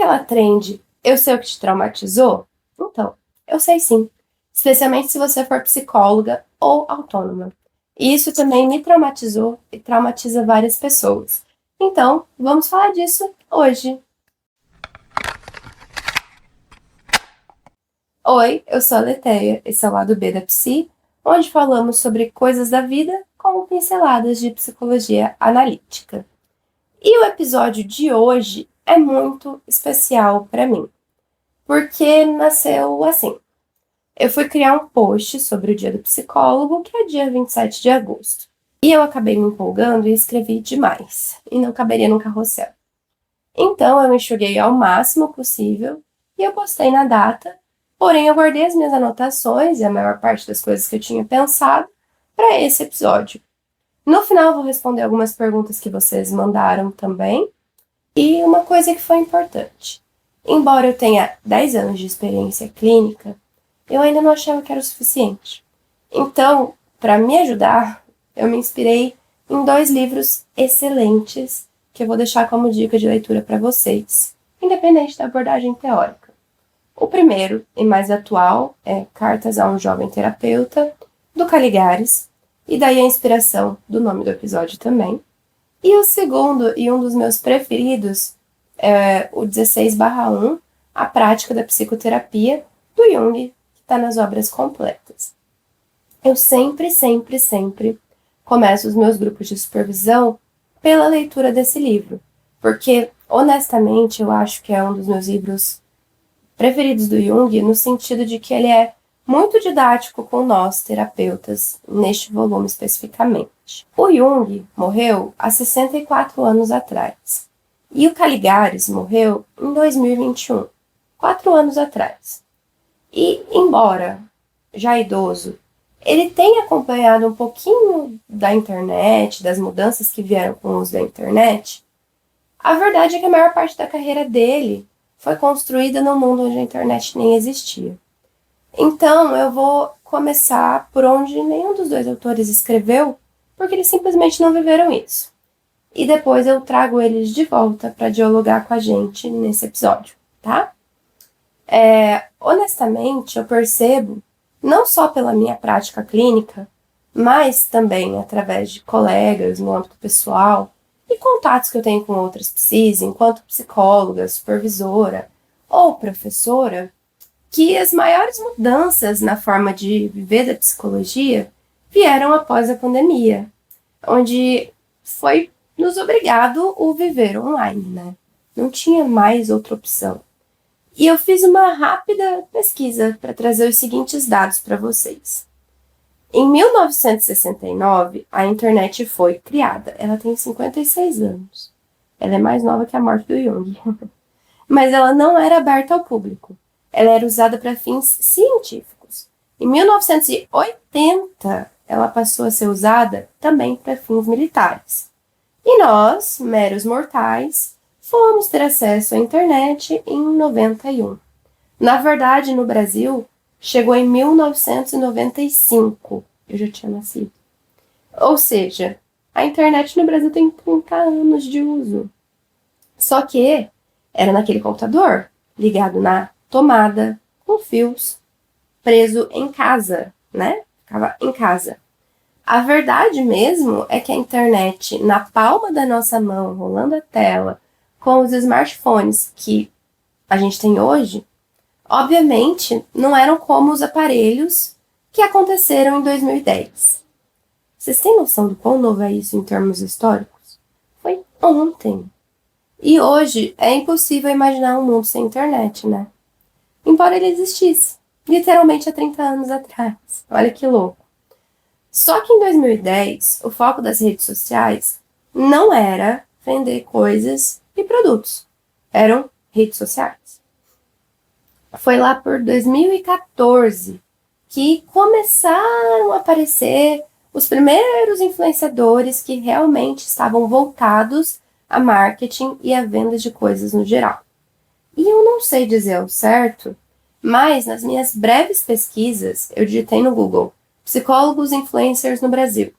aquela trend, eu sei o que te traumatizou? Então, eu sei sim. Especialmente se você for psicóloga ou autônoma. E isso também me traumatizou e traumatiza várias pessoas. Então, vamos falar disso hoje. Oi, eu sou a Leteia, esse é o lado B da Psi, onde falamos sobre coisas da vida com pinceladas de psicologia analítica. E o episódio de hoje é muito especial para mim, porque nasceu assim. Eu fui criar um post sobre o Dia do Psicólogo, que é dia 27 de agosto. E eu acabei me empolgando e escrevi demais, e não caberia no carrossel. Então eu enxuguei ao máximo possível e eu postei na data, porém eu guardei as minhas anotações e a maior parte das coisas que eu tinha pensado para esse episódio. No final eu vou responder algumas perguntas que vocês mandaram também. E uma coisa que foi importante. Embora eu tenha 10 anos de experiência clínica, eu ainda não achava que era o suficiente. Então, para me ajudar, eu me inspirei em 2 livros excelentes que eu vou deixar como dica de leitura para vocês, independente da abordagem teórica. O primeiro, e mais atual, é Cartas a um Jovem Terapeuta, do Caligares, e daí a inspiração do nome do episódio também. E o segundo, e um dos meus preferidos, é o 16/1, A Prática da Psicoterapia, do Jung, que está nas obras completas. Eu sempre começo os meus grupos de supervisão pela leitura desse livro, porque, honestamente, eu acho que é um dos meus livros preferidos do Jung, no sentido de que ele é muito didático com nós, terapeutas, neste volume especificamente. O Jung morreu há 64 anos atrás. E o Caligares morreu em 2021, 4 anos atrás. E, embora já idoso, ele tem acompanhado um pouquinho da internet, das mudanças que vieram com o uso da internet. A verdade é que a maior parte da carreira dele foi construída num mundo onde a internet nem existia. Então, eu vou começar por onde nenhum dos 2 autores escreveu, porque eles simplesmente não viveram isso. E depois eu trago eles de volta para dialogar com a gente nesse episódio, tá? Honestamente, eu percebo, não só pela minha prática clínica, mas também através de colegas no âmbito pessoal e contatos que eu tenho com outras psis, enquanto psicóloga, supervisora ou professora, que as maiores mudanças na forma de viver da psicologia vieram após a pandemia, onde foi nos obrigado o viver online, né? Não tinha mais outra opção. E eu fiz uma rápida pesquisa para trazer os seguintes dados para vocês. Em 1969, a internet foi criada. Ela tem 56 anos. Ela é mais nova que a morte do Jung. Mas ela não era aberta ao público. Ela era usada para fins científicos. Em 1980, ela passou a ser usada também para fins militares. E nós, meros mortais, fomos ter acesso à internet em 91. Na verdade, no Brasil, chegou em 1995. Eu já tinha nascido. Ou seja, a internet no Brasil tem 30 anos de uso. Só que era naquele computador, ligado na tomada, com fios, preso em casa, né? Ficava em casa. A verdade mesmo é que a internet, na palma da nossa mão, rolando a tela, com os smartphones que a gente tem hoje, obviamente não eram como os aparelhos que aconteceram em 2010. Vocês têm noção do quão novo é isso em termos históricos? Foi ontem. E hoje é impossível imaginar um mundo sem internet, né? Embora ele existisse, literalmente há 30 anos atrás. Olha que louco. Só que em 2010, o foco das redes sociais não era vender coisas e produtos. Eram redes sociais. Foi lá por 2014 que começaram a aparecer os primeiros influenciadores que realmente estavam voltados a marketing e a venda de coisas no geral. E eu não sei dizer ao certo, mas nas minhas breves pesquisas, eu digitei no Google psicólogos influencers no Brasil.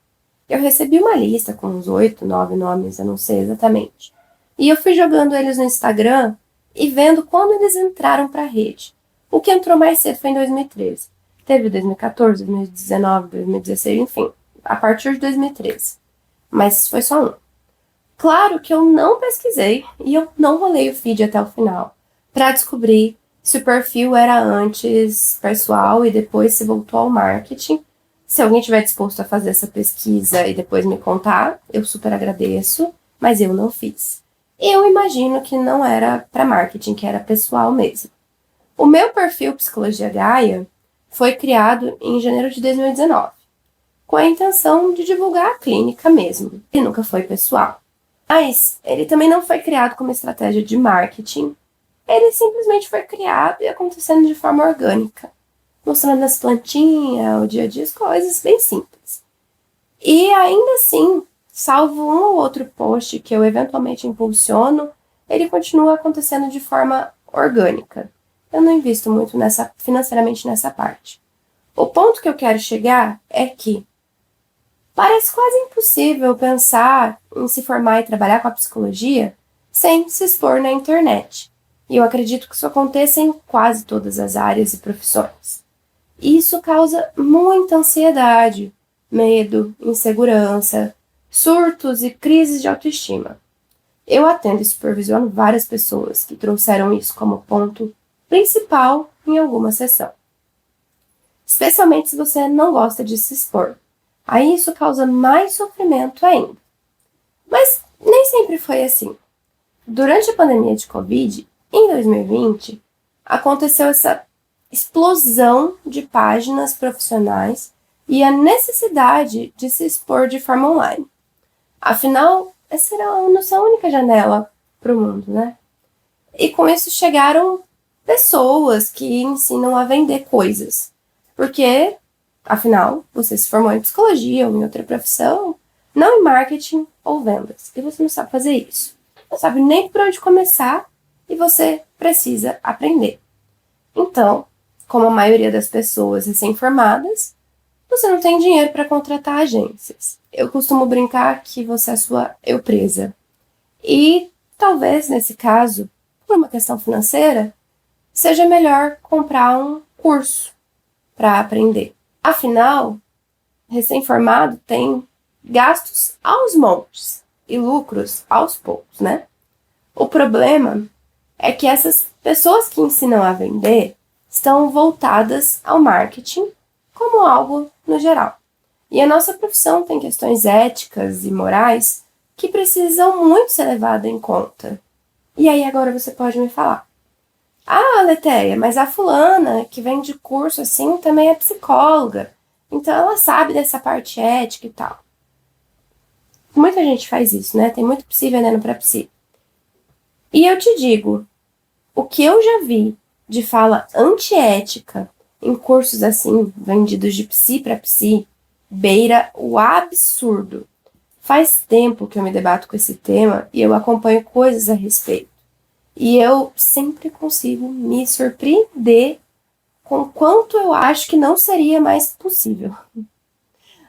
Eu recebi uma lista com uns 8, 9 nomes, eu não sei exatamente. E eu fui jogando eles no Instagram e vendo quando eles entraram para a rede. O que entrou mais cedo foi em 2013. Teve 2014, 2019, 2016, enfim, a partir de 2013. Mas foi só um. Claro que eu não pesquisei e eu não rolei o feed até o final para descobrir se o perfil era antes pessoal e depois se voltou ao marketing. Se alguém estiver disposto a fazer essa pesquisa e depois me contar, eu super agradeço, mas eu não fiz. Eu imagino que não era para marketing, que era pessoal mesmo. O meu perfil Psicologia Gaia foi criado em janeiro de 2019, com a intenção de divulgar a clínica mesmo, e nunca foi pessoal. Mas ele também não foi criado como estratégia de marketing, ele simplesmente foi criado e acontecendo de forma orgânica, mostrando as plantinhas, o dia a dia, as coisas bem simples. E ainda assim, salvo um ou outro post que eu eventualmente impulsiono, ele continua acontecendo de forma orgânica. Eu não invisto muito financeiramente nessa parte. O ponto que eu quero chegar é que parece quase impossível pensar em se formar e trabalhar com a psicologia sem se expor na internet. E eu acredito que isso aconteça em quase todas as áreas e profissões. E isso causa muita ansiedade, medo, insegurança, surtos e crises de autoestima. Eu atendo e supervisiono várias pessoas que trouxeram isso como ponto principal em alguma sessão. Especialmente se você não gosta de se expor. Aí isso causa mais sofrimento ainda. Mas nem sempre foi assim. Durante a pandemia de Covid, em 2020, aconteceu essa explosão de páginas profissionais e a necessidade de se expor de forma online. Afinal, essa era a nossa única janela para o mundo, né? E com isso chegaram pessoas que ensinam a vender coisas. Porque, afinal, você se formou em psicologia ou em outra profissão, não em marketing ou vendas. E você não sabe fazer isso. Não sabe nem por onde começar e você precisa aprender. Então, como a maioria das pessoas recém-formadas, você não tem dinheiro para contratar agências. Eu costumo brincar que você é sua eu presa. E talvez, nesse caso, por uma questão financeira, seja melhor comprar um curso para aprender. Afinal, recém-formado tem gastos aos montes e lucros aos poucos, né? O problema é que essas pessoas que ensinam a vender estão voltadas ao marketing como algo no geral. E a nossa profissão tem questões éticas e morais que precisam muito ser levadas em conta. E aí agora você pode me falar: ah, Letéia, mas a fulana que vem de curso assim também é psicóloga, então ela sabe dessa parte ética e tal. Muita gente faz isso, né? Tem muito psi vendendo pra psi. E eu te digo, o que eu já vi de fala antiética em cursos assim, vendidos de psi para psi, beira o absurdo. Faz tempo que eu me debato com esse tema e eu acompanho coisas a respeito. E eu sempre consigo me surpreender com quanto eu acho que não seria mais possível.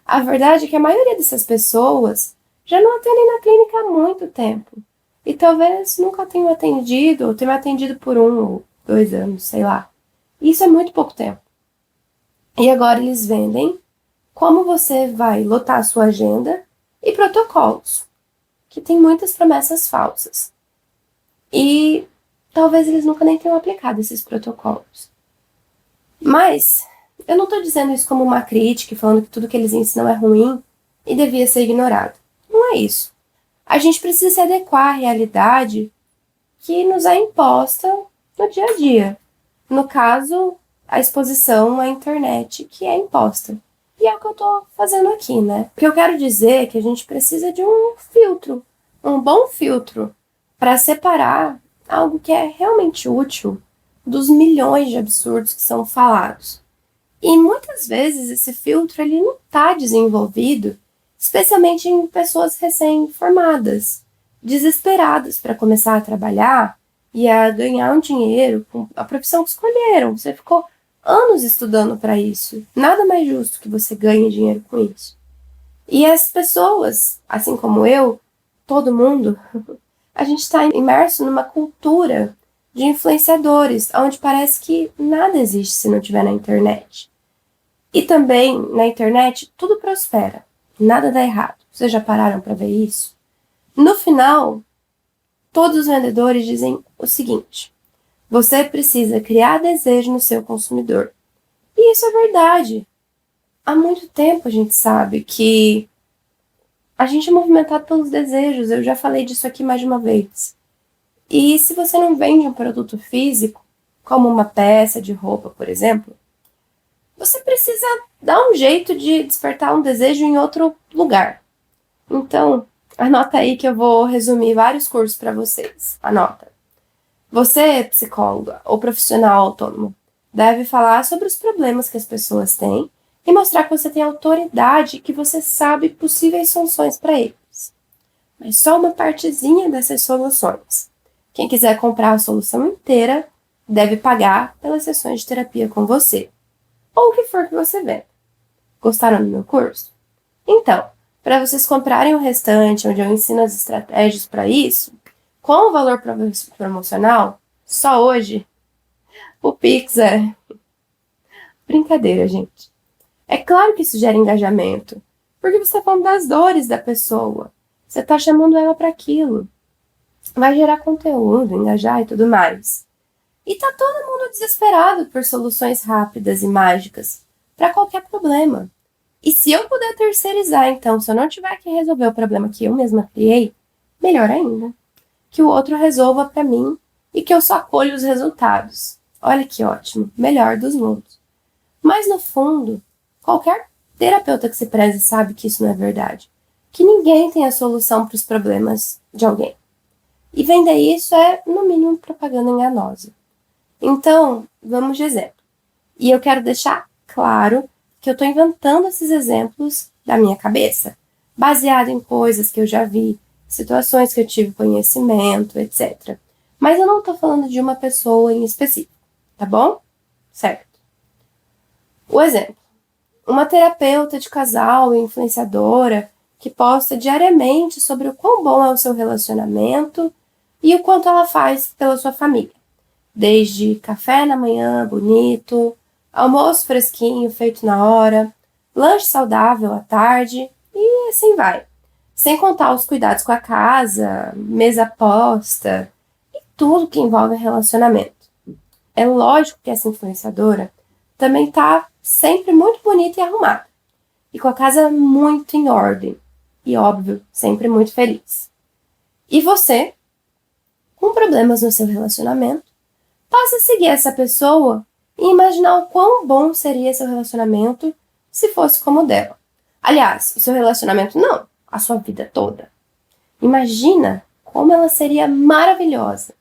A verdade é que a maioria dessas pessoas já não atendem na clínica há muito tempo. E talvez nunca tenham atendido, ou tenham atendido por 1 ou 2 anos, sei lá. Isso é muito pouco tempo. E agora eles vendem como você vai lotar a sua agenda e protocolos, que tem muitas promessas falsas. E talvez eles nunca nem tenham aplicado esses protocolos. Mas eu não estou dizendo isso como uma crítica, falando que tudo que eles ensinam é ruim e devia ser ignorado. Não é isso. A gente precisa se adequar à realidade que nos é imposta no dia a dia. No caso, a exposição à internet que é imposta. E é o que eu estou fazendo aqui, né? O que eu quero dizer é que a gente precisa de um filtro, um bom filtro, para separar algo que é realmente útil dos milhões de absurdos que são falados. E muitas vezes esse filtro ele não está desenvolvido, especialmente em pessoas recém-formadas, desesperadas para começar a trabalhar e a ganhar um dinheiro com a profissão que escolheram. Você ficou anos estudando para isso. Nada mais justo que você ganhe dinheiro com isso. E as pessoas, assim como eu, todo mundo, a gente está imerso numa cultura de influenciadores, onde parece que nada existe se não tiver na internet. E também, na internet, tudo prospera. Nada dá errado. Vocês já pararam para ver isso? No final, todos os vendedores dizem o seguinte: você precisa criar desejo no seu consumidor. E isso é verdade. Há muito tempo a gente sabe que a gente é movimentado pelos desejos. Eu já falei disso aqui mais de uma vez. E se você não vende um produto físico, como uma peça de roupa, por exemplo, você precisa dar um jeito de despertar um desejo em outro lugar. Então, anota aí que eu vou resumir vários cursos para vocês. Anota. Você, psicóloga ou profissional autônomo, deve falar sobre os problemas que as pessoas têm e mostrar que você tem autoridade e que você sabe possíveis soluções para eles. Mas só uma partezinha dessas soluções. Quem quiser comprar a solução inteira deve pagar pelas sessões de terapia com você. Ou o que for que você vê. Gostaram do meu curso? Então, para vocês comprarem o restante, onde eu ensino as estratégias para isso, com o valor promocional, só hoje, o Pix é... Brincadeira, gente. É claro que isso gera engajamento, porque você está falando das dores da pessoa. Você está chamando ela para aquilo. Vai gerar conteúdo, engajar e tudo mais. E tá todo mundo desesperado por soluções rápidas e mágicas para qualquer problema. E se eu puder terceirizar, então, se eu não tiver que resolver o problema que eu mesma criei, melhor ainda. Que o outro resolva para mim e que eu só colhe os resultados. Olha que ótimo, melhor dos mundos. Mas no fundo, qualquer terapeuta que se preze sabe que isso não é verdade. Que ninguém tem a solução para os problemas de alguém. E vender isso é, no mínimo, propaganda enganosa. Então, vamos de exemplo. E eu quero deixar claro que eu estou inventando esses exemplos da minha cabeça, baseado em coisas que eu já vi, situações que eu tive conhecimento, etc. Mas eu não estou falando de uma pessoa em específico, tá bom? Certo. O exemplo. Uma terapeuta de casal e influenciadora que posta diariamente sobre o quão bom é o seu relacionamento e o quanto ela faz pela sua família. Desde café na manhã bonito, almoço fresquinho feito na hora, lanche saudável à tarde e assim vai. Sem contar os cuidados com a casa, mesa posta e tudo que envolve relacionamento. É lógico que essa influenciadora também tá sempre muito bonita e arrumada. E com a casa muito em ordem. E, óbvio, sempre muito feliz. E você, com problemas no seu relacionamento, passa a seguir essa pessoa e imaginar o quão bom seria seu relacionamento se fosse como o dela. Aliás, o seu relacionamento não, a sua vida toda. Imagina como ela seria maravilhosa.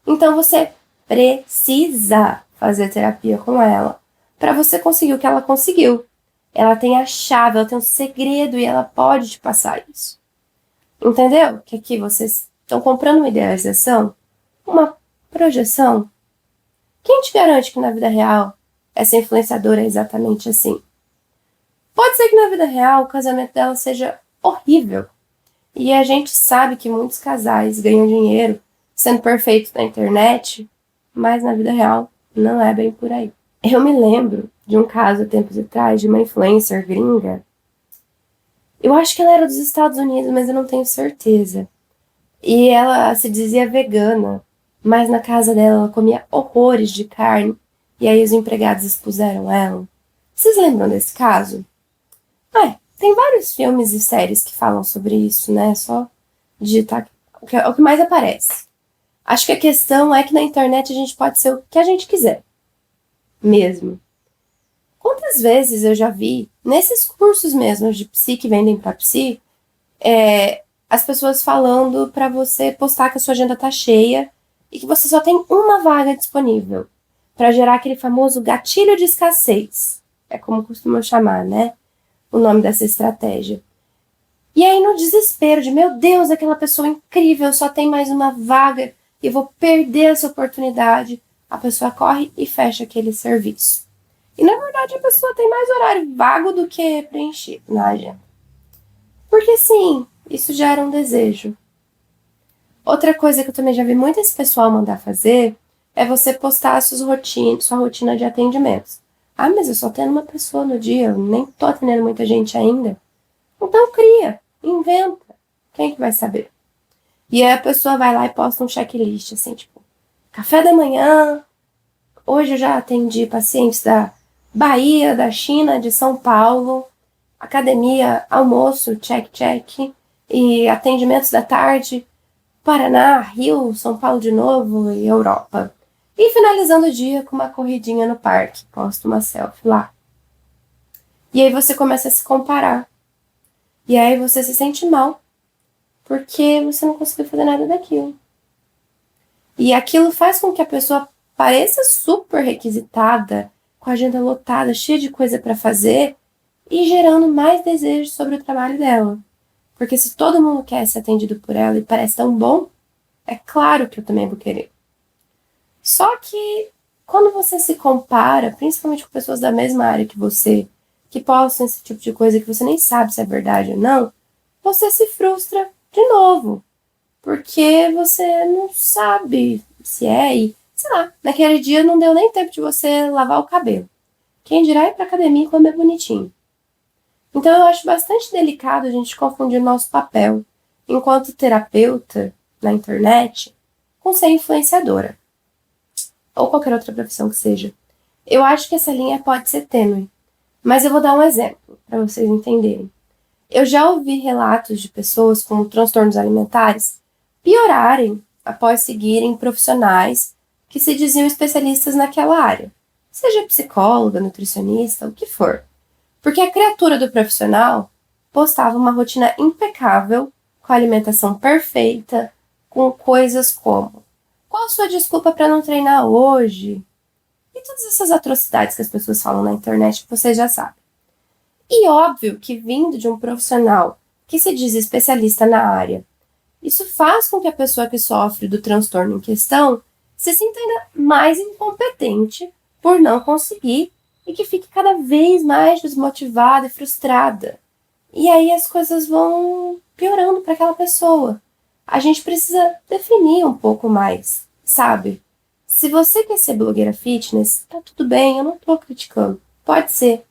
Então você precisa fazer terapia com ela para você conseguir o que ela conseguiu. Ela tem a chave, ela tem um segredo e ela pode te passar isso. Entendeu? Que aqui vocês estão comprando uma idealização, uma projeção. Quem te garante que na vida real essa influenciadora é exatamente assim? Pode ser que na vida real o casamento dela seja horrível. E a gente sabe que muitos casais ganham dinheiro sendo perfeitos na internet, mas na vida real não é bem por aí. Eu me lembro de um caso tempos atrás de uma influencer gringa. Eu acho que ela era dos Estados Unidos, mas eu não tenho certeza. E ela se dizia vegana, mas na casa dela ela comia horrores de carne, e aí os empregados expuseram ela. Vocês lembram desse caso? Tem vários filmes e séries que falam sobre isso, né? Só digitar o que mais aparece. Acho que a questão é que na internet a gente pode ser o que a gente quiser. Mesmo. Quantas vezes eu já vi, nesses cursos mesmo de psi que vendem pra psi, as pessoas falando pra você postar que a sua agenda tá cheia e que você só tem uma vaga disponível pra gerar aquele famoso gatilho de escassez. É como costumam chamar, né? O nome dessa estratégia. E aí no desespero de, meu Deus, aquela pessoa incrível, só tem mais uma vaga e eu vou perder essa oportunidade, a pessoa corre e fecha aquele serviço. E na verdade a pessoa tem mais horário vago do que preenchido na agenda. Porque sim, isso gera um desejo. Outra coisa que eu também já vi muito esse pessoal mandar fazer é você postar sua rotina de atendimentos. Ah, mas eu só tenho uma pessoa no dia, eu nem tô atendendo muita gente ainda. Então cria, inventa. Quem que vai saber? E aí a pessoa vai lá e posta um checklist, assim, tipo, café da manhã, hoje eu já atendi pacientes da Bahia, da China, de São Paulo, academia, almoço, check, e atendimentos da tarde, Paraná, Rio, São Paulo de novo e Europa. E finalizando o dia com uma corridinha no parque, posto uma selfie lá. E aí você começa a se comparar. E aí você se sente mal, porque você não conseguiu fazer nada daquilo. E aquilo faz com que a pessoa pareça super requisitada, com a agenda lotada, cheia de coisa para fazer, e gerando mais desejo sobre o trabalho dela. Porque se todo mundo quer ser atendido por ela e parece tão bom, é claro que eu também vou querer. Só que quando você se compara, principalmente com pessoas da mesma área que você, que postam esse tipo de coisa que você nem sabe se é verdade ou não, você se frustra de novo. Porque você não sabe se é e, sei lá, naquele dia não deu nem tempo de você lavar o cabelo. Quem dirá ir pra academia e comer bonitinho. Então eu acho bastante delicado a gente confundir nosso papel enquanto terapeuta na internet com ser influenciadora. Ou qualquer outra profissão que seja. Eu acho que essa linha pode ser tênue. Mas eu vou dar um exemplo para vocês entenderem. Eu já ouvi relatos de pessoas com transtornos alimentares piorarem após seguirem profissionais que se diziam especialistas naquela área, seja psicóloga, nutricionista, o que for. Porque a criatura do profissional postava uma rotina impecável, com a alimentação perfeita, com coisas como: qual a sua desculpa para não treinar hoje? E todas essas atrocidades que as pessoas falam na internet que vocês já sabem. E óbvio que vindo de um profissional que se diz especialista na área, isso faz com que a pessoa que sofre do transtorno em questão se sinta ainda mais incompetente por não conseguir e que fique cada vez mais desmotivada e frustrada. E aí as coisas vão piorando para aquela pessoa. A gente precisa definir um pouco mais, sabe? Se você quer ser blogueira fitness, tá tudo bem, eu não tô criticando. Pode ser.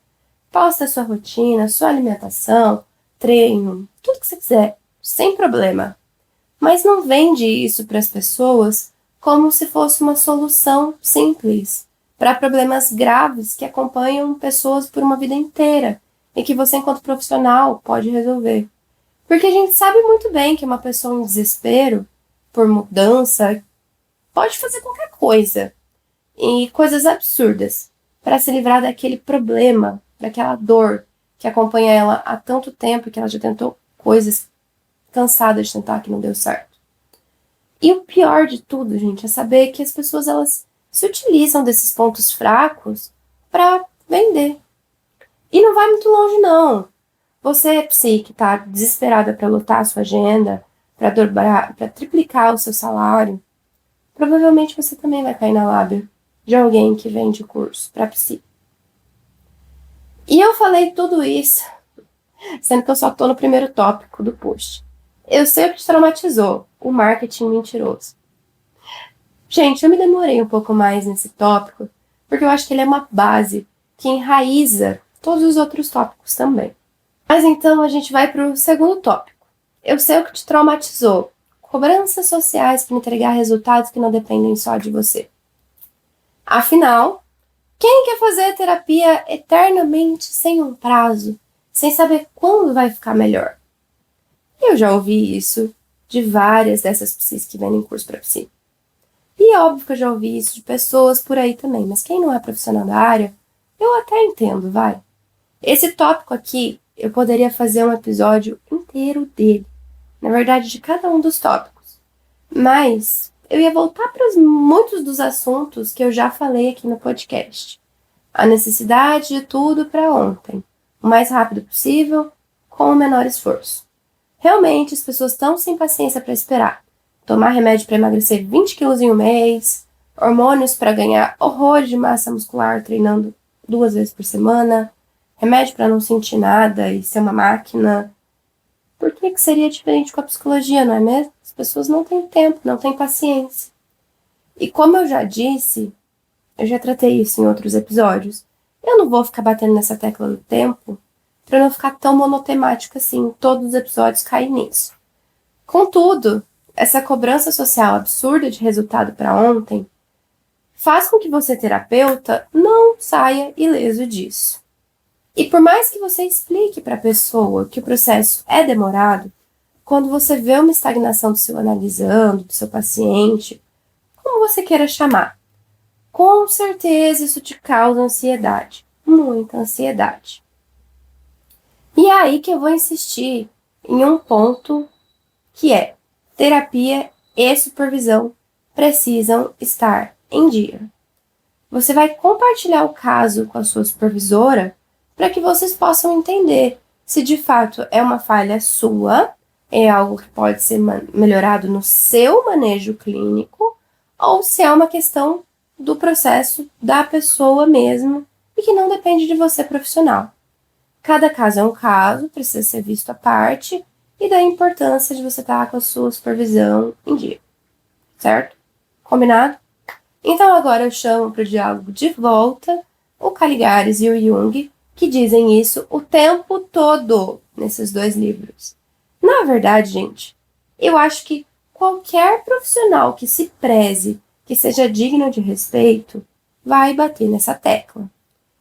Posta a sua rotina, sua alimentação, treino, tudo que você quiser, sem problema. Mas não vende isso para as pessoas como se fosse uma solução simples para problemas graves que acompanham pessoas por uma vida inteira e que você, enquanto profissional, pode resolver. Porque a gente sabe muito bem que uma pessoa em desespero por mudança pode fazer qualquer coisa e coisas absurdas para se livrar daquele problema, daquela dor que acompanha ela há tanto tempo que ela já tentou coisas cansada de tentar que não deu certo. E o pior de tudo, gente, é saber que as pessoas elas se utilizam desses pontos fracos para vender. E não vai muito longe, não. Você, que tá desesperada para lotar a sua agenda, para dobrar, para triplicar o seu salário, provavelmente você também vai cair na lábia de alguém que vende curso para psi. E eu falei tudo isso, sendo que eu só tô no primeiro tópico do post. Eu sei o que te traumatizou, o marketing mentiroso. Gente, eu me demorei um pouco mais nesse tópico, porque eu acho que ele é uma base que enraiza todos os outros tópicos também. Mas então a gente vai para o segundo tópico. Eu sei o que te traumatizou, cobranças sociais para entregar resultados que não dependem só de você. Afinal, quem quer fazer terapia eternamente sem um prazo, sem saber quando vai ficar melhor? Eu já ouvi isso de várias dessas psis que vendem curso para psi. E é óbvio que eu já ouvi isso de pessoas por aí também, mas quem não é profissional da área, eu até entendo, vai. Esse tópico aqui, eu poderia fazer um episódio inteiro dele. Na verdade, de cada um dos tópicos. Mas eu ia voltar para muitos dos assuntos que eu já falei aqui no podcast. A necessidade de tudo para ontem, o mais rápido possível, com o menor esforço. Realmente, as pessoas estão sem paciência para esperar. Tomar remédio para emagrecer 20 quilos em um mês, hormônios para ganhar horrores de massa muscular treinando 2 vezes por semana, remédio para não sentir nada e ser uma máquina. Por que seria diferente com a psicologia, não é mesmo? As pessoas não têm tempo, não têm paciência. E como eu já disse, eu já tratei isso em outros episódios, eu não vou ficar batendo nessa tecla do tempo para não ficar tão monotemático assim, todos os episódios caem nisso. Contudo, essa cobrança social absurda de resultado para ontem faz com que você, terapeuta, não saia ileso disso. E por mais que você explique para a pessoa que o processo é demorado, quando você vê uma estagnação do seu analisando, do seu paciente, como você queira chamar, com certeza isso te causa ansiedade, muita ansiedade. E é aí que eu vou insistir em um ponto que é: terapia e supervisão precisam estar em dia. Você vai compartilhar o caso com a sua supervisora para que vocês possam entender se de fato é uma falha sua, é algo que pode ser melhorado no seu manejo clínico, ou se é uma questão do processo da pessoa mesmo e que não depende de você, profissional. Cada caso é um caso, precisa ser visto à parte, e da importância de você estar com a sua supervisão em dia. Certo? Combinado? Então agora eu chamo para o diálogo de volta o Caligares e o Jung, que dizem isso o tempo todo nesses dois livros. Na verdade, gente, eu acho que qualquer profissional que se preze, que seja digno de respeito, vai bater nessa tecla.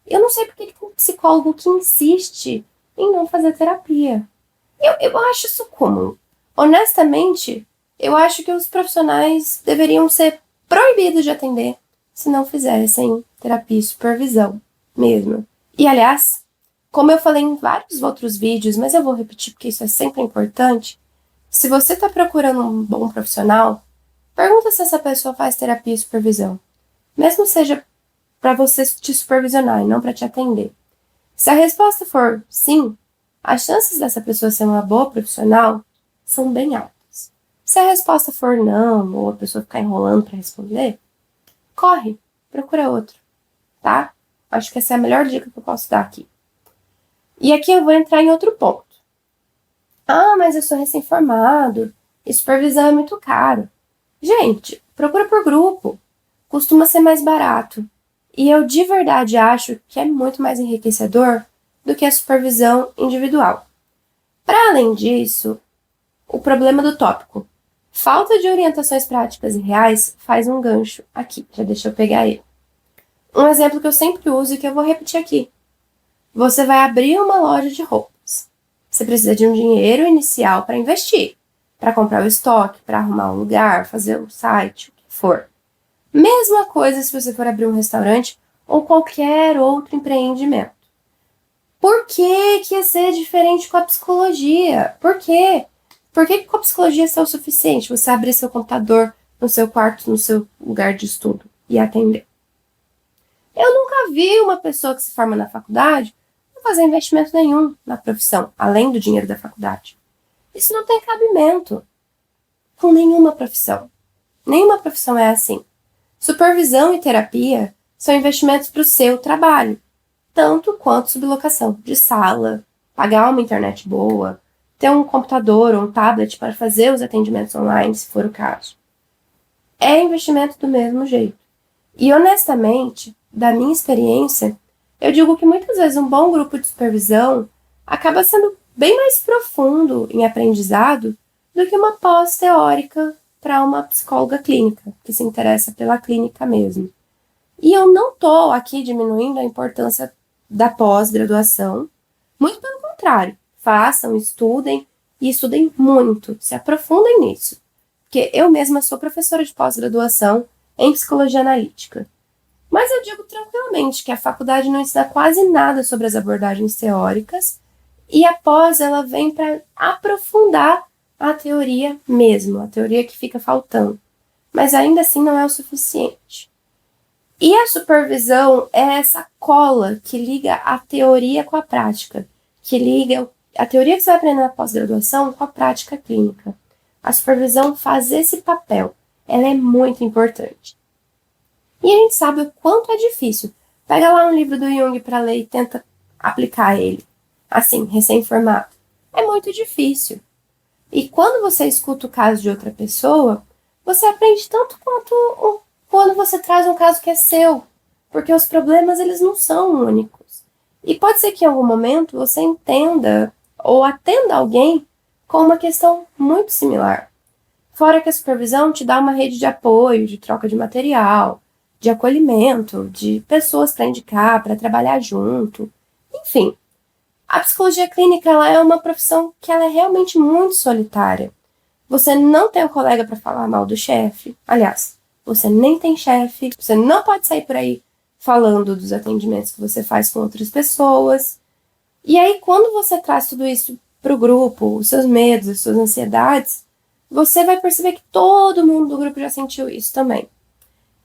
Eu não sei porque tem um psicólogo que insiste em não fazer terapia. Eu acho isso comum. Honestamente, eu acho que os profissionais deveriam ser proibidos de atender se não fizessem terapia e supervisão mesmo. E, aliás, como eu falei em vários outros vídeos, mas eu vou repetir porque isso é sempre importante, se você está procurando um bom profissional, pergunta se essa pessoa faz terapia e supervisão. Mesmo seja para você te supervisionar e não para te atender. Se a resposta for sim, as chances dessa pessoa ser uma boa profissional são bem altas. Se a resposta for não, ou a pessoa ficar enrolando para responder, corre, procura outro, tá? Acho que essa é a melhor dica que eu posso dar aqui. E aqui eu vou entrar em outro ponto. Ah, mas eu sou recém-formado, e supervisão é muito caro. Gente, procura por grupo, costuma ser mais barato. E eu de verdade acho que é muito mais enriquecedor do que a supervisão individual. Para além disso, o problema do tópico falta de orientações práticas e reais faz um gancho aqui. Já deixa eu pegar ele. Um exemplo que eu sempre uso e que eu vou repetir aqui. Você vai abrir uma loja de roupas. Você precisa de um dinheiro inicial para investir, para comprar o estoque, para arrumar um lugar, fazer o site, o que for. Mesma coisa se você for abrir um restaurante ou qualquer outro empreendimento. Por que ia ser diferente com a psicologia? Por quê? Por que com a psicologia é o suficiente você abrir seu computador no seu quarto, no seu lugar de estudo e atender? Eu nunca vi uma pessoa que se forma na faculdade não fazer investimento nenhum na profissão, além do dinheiro da faculdade. Isso não tem cabimento com nenhuma profissão. Nenhuma profissão é assim. Supervisão e terapia são investimentos para o seu trabalho, tanto quanto sublocação de sala, pagar uma internet boa, ter um computador ou um tablet para fazer os atendimentos online, se for o caso. É investimento do mesmo jeito. E honestamente, da minha experiência, eu digo que muitas vezes um bom grupo de supervisão acaba sendo bem mais profundo em aprendizado do que uma pós teórica para uma psicóloga clínica, que se interessa pela clínica mesmo. E eu não estou aqui diminuindo a importância da pós-graduação, muito pelo contrário, façam, estudem e estudem muito, se aprofundem nisso, porque eu mesma sou professora de pós-graduação em psicologia analítica. Mas eu digo tranquilamente que a faculdade não ensina quase nada sobre as abordagens teóricas e a pós ela vem para aprofundar a teoria mesmo, a teoria que fica faltando. Mas ainda assim não é o suficiente. E a supervisão é essa cola que liga a teoria com a prática, que liga a teoria que você vai aprender na pós-graduação com a prática clínica. A supervisão faz esse papel, ela é muito importante. E a gente sabe o quanto é difícil. Pega lá um livro do Jung para ler e tenta aplicar ele, assim, recém-formado. É muito difícil. E quando você escuta o caso de outra pessoa, você aprende tanto quanto quando você traz um caso que é seu, porque os problemas eles não são únicos. E pode ser que em algum momento você entenda ou atenda alguém com uma questão muito similar. Fora que a supervisão te dá uma rede de apoio, de troca de material, de acolhimento, de pessoas para indicar, para trabalhar junto. Enfim, a psicologia clínica ela é uma profissão que ela é realmente muito solitária. Você não tem um colega para falar mal do chefe. Aliás, você nem tem chefe. Você não pode sair por aí falando dos atendimentos que você faz com outras pessoas. E aí, quando você traz tudo isso para o grupo, os seus medos, as suas ansiedades, você vai perceber que todo mundo do grupo já sentiu isso também.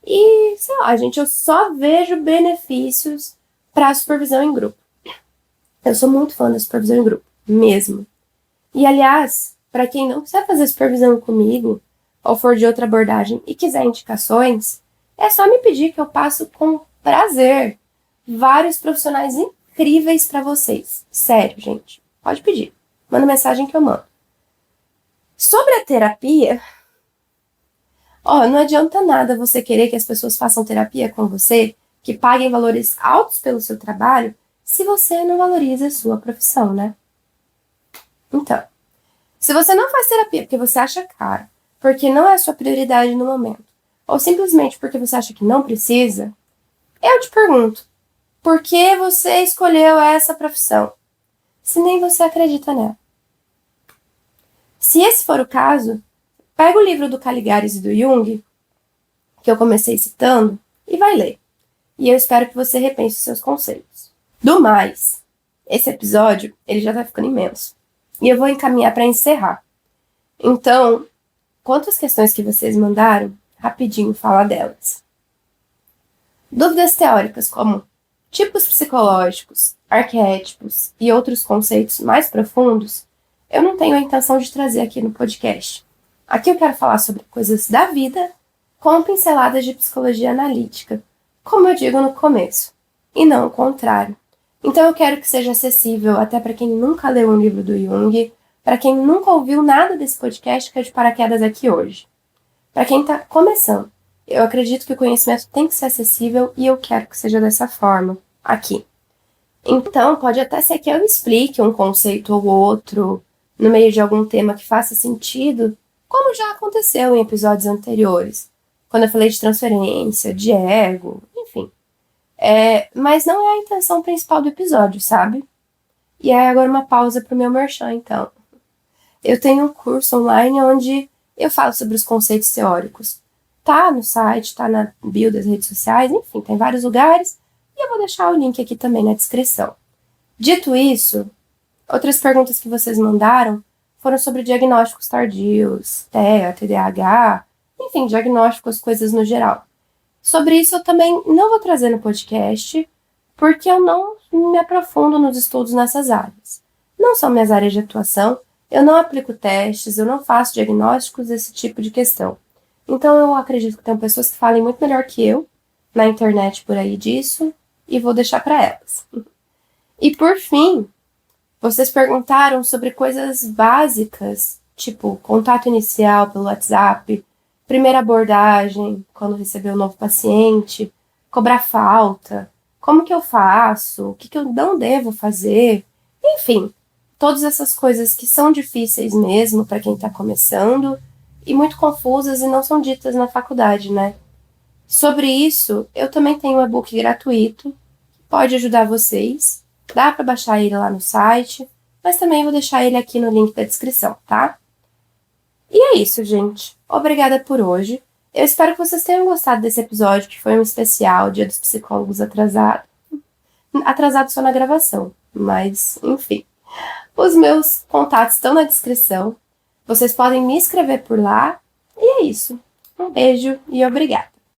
E, sei lá, gente, eu só vejo benefícios para a supervisão em grupo. Eu sou muito fã da supervisão em grupo, mesmo. E, aliás, para quem não quiser fazer supervisão comigo, ou for de outra abordagem e quiser indicações, é só me pedir que eu passo com prazer vários profissionais incríveis para vocês. Sério, gente. Pode pedir. Manda mensagem que eu mando. Sobre a terapia, não adianta nada você querer que as pessoas façam terapia com você, que paguem valores altos pelo seu trabalho, se você não valoriza a sua profissão, né? Então, se você não faz terapia porque você acha caro, porque não é a sua prioridade no momento, ou simplesmente porque você acha que não precisa, eu te pergunto, por que você escolheu essa profissão, se nem você acredita nela? Se esse for o caso, pega o livro do Caligares e do Jung, que eu comecei citando, e vai ler. E eu espero que você repense os seus conceitos. Do mais, esse episódio ele já tá ficando imenso. E eu vou encaminhar para encerrar. Então, quanto às questões que vocês mandaram, rapidinho fala delas. Dúvidas teóricas como tipos psicológicos, arquétipos e outros conceitos mais profundos, eu não tenho a intenção de trazer aqui no podcast. Aqui eu quero falar sobre coisas da vida com pinceladas de psicologia analítica, como eu digo no começo, e não o contrário. Então eu quero que seja acessível até para quem nunca leu um livro do Jung, para quem nunca ouviu nada desse podcast que é de paraquedas aqui hoje. Para quem está começando, eu acredito que o conhecimento tem que ser acessível e eu quero que seja dessa forma, aqui. Então pode até ser que eu explique um conceito ou outro no meio de algum tema que faça sentido, como já aconteceu em episódios anteriores, quando eu falei de transferência, de ego, enfim. Mas não é a intenção principal do episódio, sabe? E aí agora uma pausa pro meu merchan, então. Eu tenho um curso online onde eu falo sobre os conceitos teóricos. Tá no site, tá na bio das redes sociais, enfim, tem vários lugares. E eu vou deixar o link aqui também na descrição. Dito isso, outras perguntas que vocês mandaram foram sobre diagnósticos tardios, TEA, TDAH, enfim, diagnósticos, coisas no geral. Sobre isso eu também não vou trazer no podcast, porque eu não me aprofundo nos estudos nessas áreas. Não são minhas áreas de atuação, eu não aplico testes, eu não faço diagnósticos desse tipo de questão. Então eu acredito que tem pessoas que falem muito melhor que eu na internet por aí disso, e vou deixar para elas. E por fim, vocês perguntaram sobre coisas básicas, tipo contato inicial pelo WhatsApp, primeira abordagem, quando receber um novo paciente, cobrar falta, como que eu faço, o que eu não devo fazer, enfim, todas essas coisas que são difíceis mesmo para quem está começando e muito confusas e não são ditas na faculdade, né? Sobre isso, eu também tenho um e-book gratuito que pode ajudar vocês. Dá para baixar ele lá no site, mas também vou deixar ele aqui no link da descrição, tá? E é isso, gente. Obrigada por hoje. Eu espero que vocês tenham gostado desse episódio, que foi um especial, Dia dos Psicólogos atrasado. Atrasado só na gravação, mas enfim. Os meus contatos estão na descrição. Vocês podem me escrever por lá. E é isso. Um beijo e obrigada.